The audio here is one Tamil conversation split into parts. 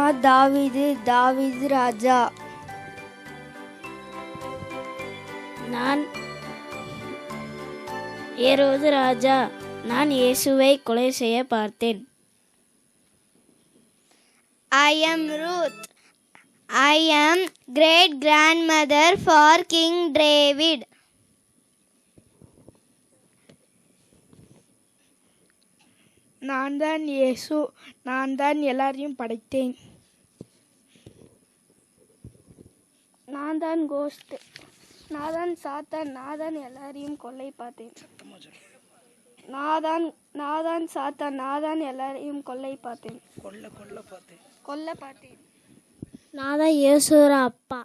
நான் தாவீது ராஜா. நான் ஏரோது ராஜா. நான் இயேசுவை கொலை செய்ய பார்த்தேன். I am Ruth. I am great grandmother for King David. நான் தான் இயேசு. நான் தான் எல்லாரையும் படைத்தேன். நான் தான் கோஸ்ட். நான் தான் சாத்தான். நான் தான் எல்லாரையும் கொல்லை பார்த்தேன். நான் தான் சாத்தான். நான் தான் எல்லாரையும் கொல்ல பார்த்தேன். நான் தான் இயேசுவோட அப்பா,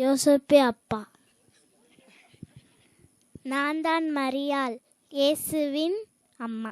யோசேப்பு அப்பா. நான் தான் மரியாள், இயேசுவின் அம்மா.